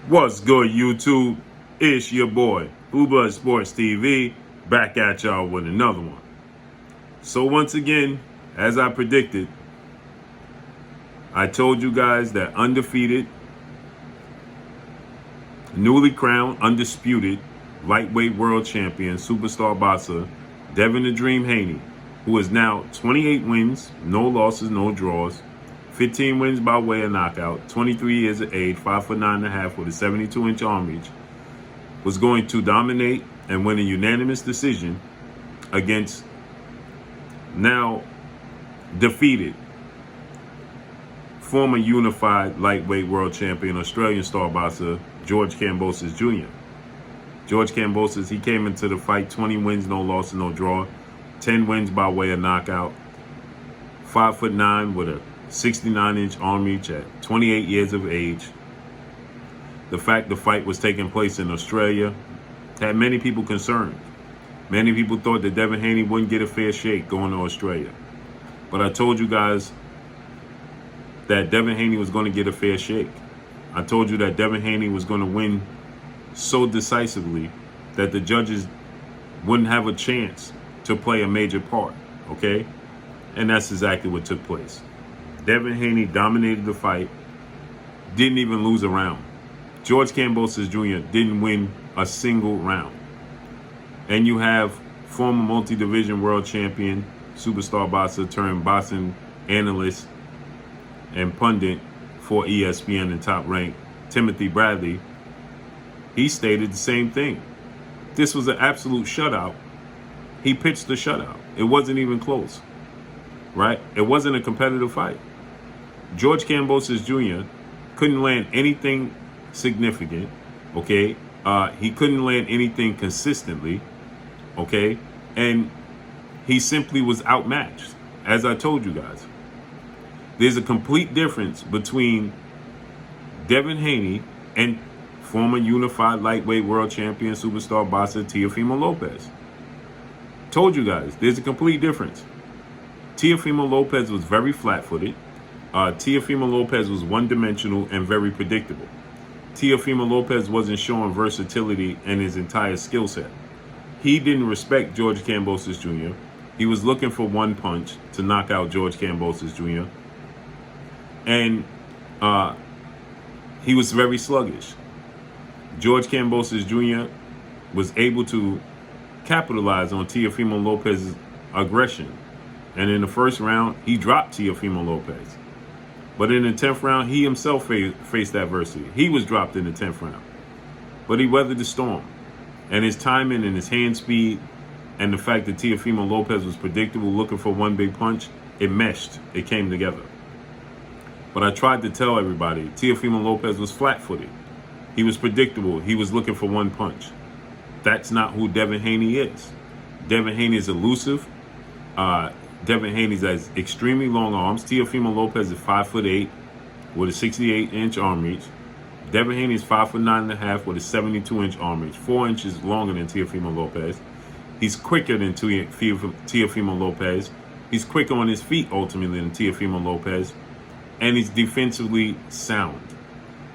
What's good, YouTube? It's your boy, Blue Blood Sports TV, back at y'all with another one. So once again, as I predicted, I told you guys that undefeated, newly crowned, undisputed, lightweight world champion, superstar boxer, Devin the Dream Haney, who is now 28 wins, no losses, no draws, 15 wins by way of knockout, 23 years of age, 5'9.5" with a 72-inch arm reach, was going to dominate and win a unanimous decision against now defeated former unified lightweight world champion, Australian star boxer, George Kambosos Jr. George Kambosos, he came into the fight 20 wins, no losses, no draw, 10 wins by way of knockout, 5'9" with a 69-inch arm reach at 28 years of age. The fact the fight was taking place in Australia had many people concerned. Many people thought that Devin Haney wouldn't get a fair shake going to Australia. But I told you guys that Devin Haney was going to get a fair shake. I told you that Devin Haney was going to win so decisively that the judges wouldn't have a chance to play a major part, okay? And that's exactly what took place. Devin Haney dominated the fight, didn't even lose a round. George Kambosos Jr. didn't win a single round. And you have former multi-division world champion, superstar boxer turned boxing analyst and pundit for ESPN and Top Rank, Timothy Bradley. He stated the same thing. This was an absolute shutout. He pitched the shutout. It wasn't even close, right? It wasn't a competitive fight. George Kambosos Jr. couldn't land anything significant, okay? He couldn't land anything consistently, okay? And he simply was outmatched, as I told you guys. There's a complete difference between Devin Haney and former unified lightweight world champion superstar boxer Teofimo Lopez. Told you guys, there's a complete difference. Teofimo Lopez was very flat-footed. Teofimo Lopez was one-dimensional and very predictable. Teofimo Lopez wasn't showing versatility in his entire skill set. He didn't respect George Kambosos Jr. He was looking for one punch to knock out George Kambosos Jr. And he was very sluggish. George Kambosos Jr. was able to capitalize on Teofimo Lopez's aggression. And in the first round, he dropped Teofimo Lopez. But in the 10th round, he himself faced adversity. He was dropped in the 10th round. But he weathered the storm. And his timing and his hand speed and the fact that Teofimo Lopez was predictable, looking for one big punch, it meshed. It came together. But I tried to tell everybody, Teofimo Lopez was flat-footed. He was predictable. He was looking for one punch. That's not who Devin Haney is. Devin Haney is elusive. Devin Haney has extremely long arms. Teofimo Lopez is 5'8" with a 68-inch arm reach. Devin Haney is 5'9.5" with a 72-inch arm reach, 4 inches longer than Teofimo Lopez. He's quicker than Teofimo Lopez. He's quicker on his feet ultimately than Teofimo Lopez, and he's defensively sound.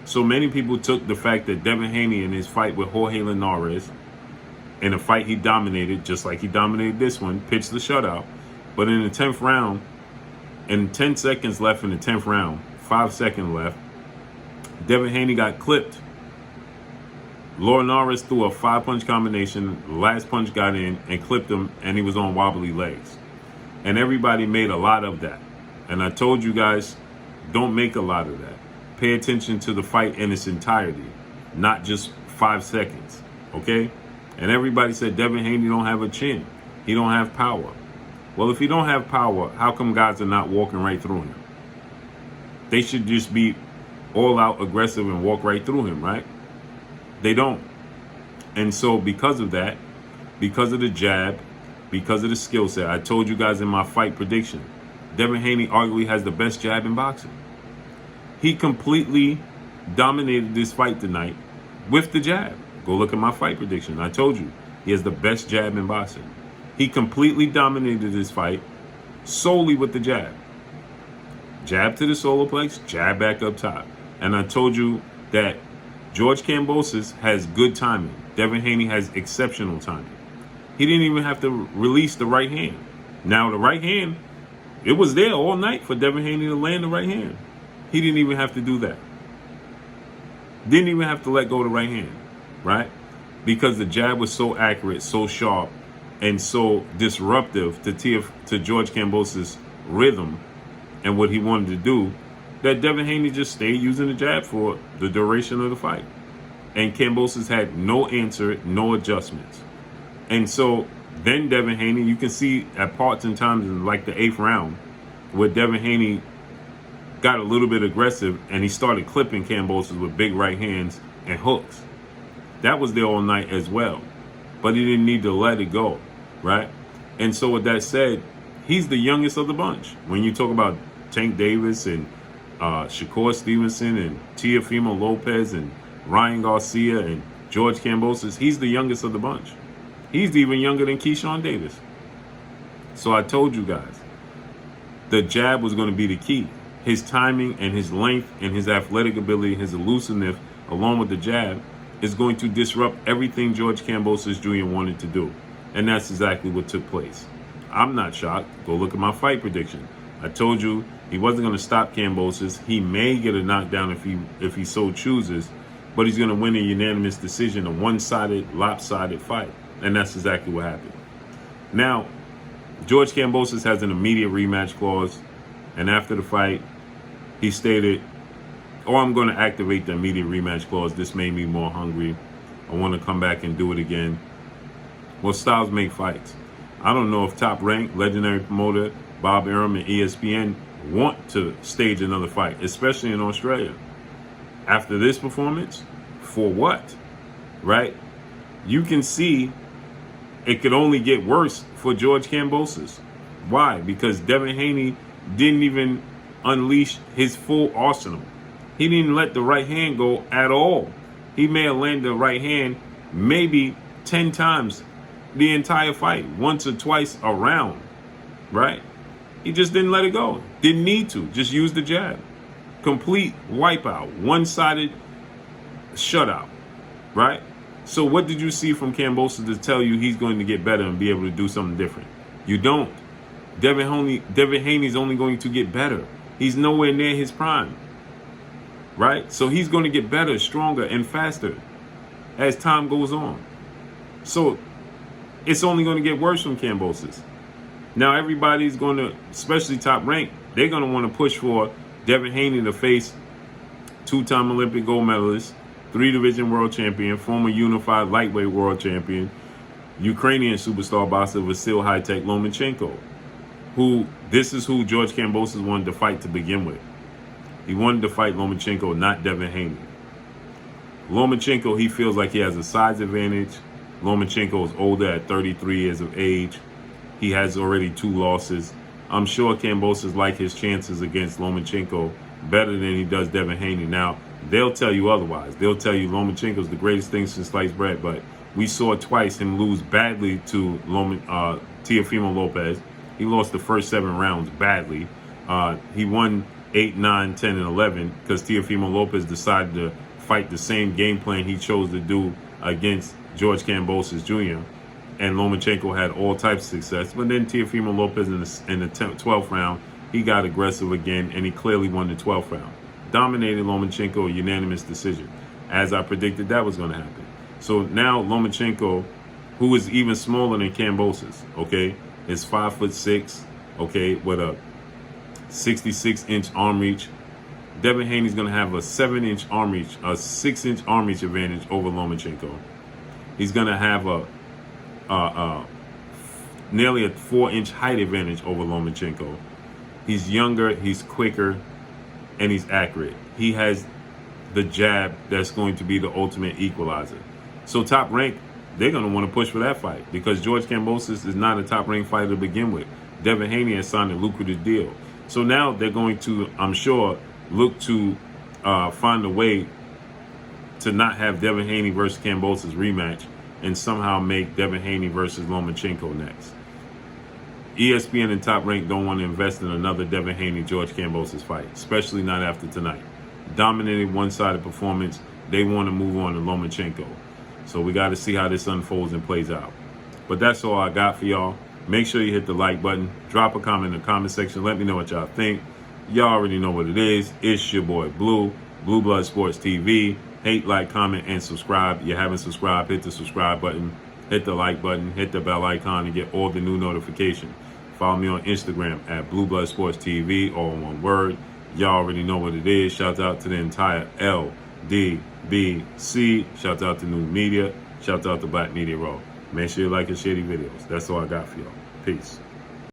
So many people took the fact that Devin Haney in his fight with Jorge Linares, in a fight he dominated, just like he dominated this one, pitched the shutout. But in the 10th round, and 10 seconds left in the 10th round, 5 seconds left, Devin Haney got clipped. Linares threw a 5-punch combination. The last punch got in and clipped him, and he was on wobbly legs. And everybody made a lot of that. And I told you guys, don't make a lot of that. Pay attention to the fight in its entirety, not just 5 seconds, okay? And everybody said Devin Haney don't have a chin. He don't have power. Well, if he don't have power, how come guys are not walking right through him? They should just be all out aggressive and walk right through him, right? They don't. And so because of that, because of the jab, because of the skill set, I told you guys in my fight prediction, Devin Haney arguably has the best jab in boxing. He completely dominated this fight tonight with the jab. Go look at my fight prediction. I told you, he has the best jab in boxing. He completely dominated this fight solely with the jab. Jab to the solar plex, jab back up top. And I told you that George Kambosos has good timing. Devin Haney has exceptional timing. He didn't even have to release the right hand. Now, the right hand, it was there all night for Devin Haney to land the right hand. He didn't even have to do that. Didn't even have to let go of the right hand, right? Because the jab was so accurate, so sharp, and so disruptive to George Kambosos' rhythm and what he wanted to do, that Devin Haney just stayed using the jab for the duration of the fight. And Kambosos had no answer, no adjustments. And so then Devin Haney, you can see at parts and times in like the 8th round, where Devin Haney got a little bit aggressive and he started clipping Kambosos with big right hands and hooks. That was there all night as well. But he didn't need to let it go, right? And so with that said, he's the youngest of the bunch. When you talk about Tank Davis and Shakur Stevenson and Teofimo Lopez and Ryan Garcia and George Kambosos, he's the youngest of the bunch. He's even younger than Keyshawn Davis. So I told you guys, the jab was going to be the key. His timing and his length and his athletic ability, his elusiveness, along with the jab, is going to disrupt everything George Kambosos Jr. wanted to do. And that's exactly what took place. I'm not shocked. Go look at my fight prediction. I told you he wasn't going to stop Kambosos. He may get a knockdown if he so chooses, but he's going to win a unanimous decision, a one-sided, lopsided fight. And that's exactly what happened. Now, George Kambosos has an immediate rematch clause. And after the fight, he stated, I'm going to activate the immediate rematch clause. This made me more hungry. I want to come back and do it again. Well, styles make fights. I don't know if Top Rank, legendary promoter, Bob Arum and ESPN want to stage another fight, especially in Australia. After this performance, for what? Right? You can see it could only get worse for George Kambosos. Why? Because Devin Haney didn't even unleash his full arsenal. He didn't let the right hand go at all. He may have landed the right hand maybe 10 times the entire fight, once or twice around, right? He just didn't let it go. Didn't need to. Just use the jab. Complete wipeout. One-sided shutout, right? So what did you see from Kambosos to tell you he's going to get better and be able to do something different? You don't. Devin Haney's only going to get better. He's nowhere near his prime, right? So he's going to get better, stronger, and faster as time goes on. So it's only going to get worse from Kambosos. Now everybody's going to, especially Top Rank, they're going to want to push for Devin Haney to face two-time Olympic gold medalist, 3-division world champion, former unified lightweight world champion, Ukrainian superstar boxer Vasyl High-Tech Lomachenko, this is who George Kambosos wanted to fight to begin with. He wanted to fight Lomachenko, not Devin Haney. Lomachenko, he feels like he has a size advantage. Lomachenko is older at 33 years of age. He has already 2 losses. I'm sure Kambosos likes his chances against Lomachenko better than he does Devin Haney. Now, they'll tell you otherwise. They'll tell you Lomachenko's the greatest thing since sliced bread, but we saw twice him lose badly to Teofimo Lopez. He lost the first 7 rounds badly. He won 8, 9, 10, and 11 because Teofimo Lopez decided to fight the same game plan he chose to do against George Kambosos Jr. And Lomachenko had all types of success. But then Teofimo Lopez in the 12th round, he got aggressive again, and he clearly won the 12th round. Dominated Lomachenko, a unanimous decision. As I predicted, that was going to happen. So now Lomachenko, who is even smaller than Kambosos, okay, is 5'6", okay, with a 66-inch arm reach. Devin Haney's going to have a 7-inch arm reach, a 6-inch arm reach advantage over Lomachenko. He's going to have nearly a 4-inch height advantage over Lomachenko. He's younger, he's quicker, and he's accurate. He has the jab that's going to be the ultimate equalizer. So Top Rank, they're going to want to push for that fight because George Kambosos is not a top-ranked fighter to begin with. Devin Haney has signed a lucrative deal. So now they're going to, I'm sure, look to find a way to not have Devin Haney versus Kambosos rematch and somehow make Devin Haney versus Lomachenko next. ESPN and Top Rank don't want to invest in another Devin Haney-George Kambosos fight, especially not after tonight. Dominated one-sided performance. they want to move on to Lomachenko. So we got to see how this unfolds and plays out. But that's all I got for y'all. Make sure you hit the like button. Drop a comment in the comment section. Let me know what y'all think. Y'all already know what it is. It's your boy Blue Blood Sports TV. Hate, like, comment, and subscribe. If you haven't subscribed, hit the subscribe button. Hit the like button. Hit the bell icon to get all the new notifications. Follow me on Instagram at Blue Blood Sports TV, all in one word. Y'all already know what it is. Shout out to the entire LDBC. Shout out to New Media. Shout out to Black Media Raw. Make sure you like and share these videos. That's all I got for y'all. Peace.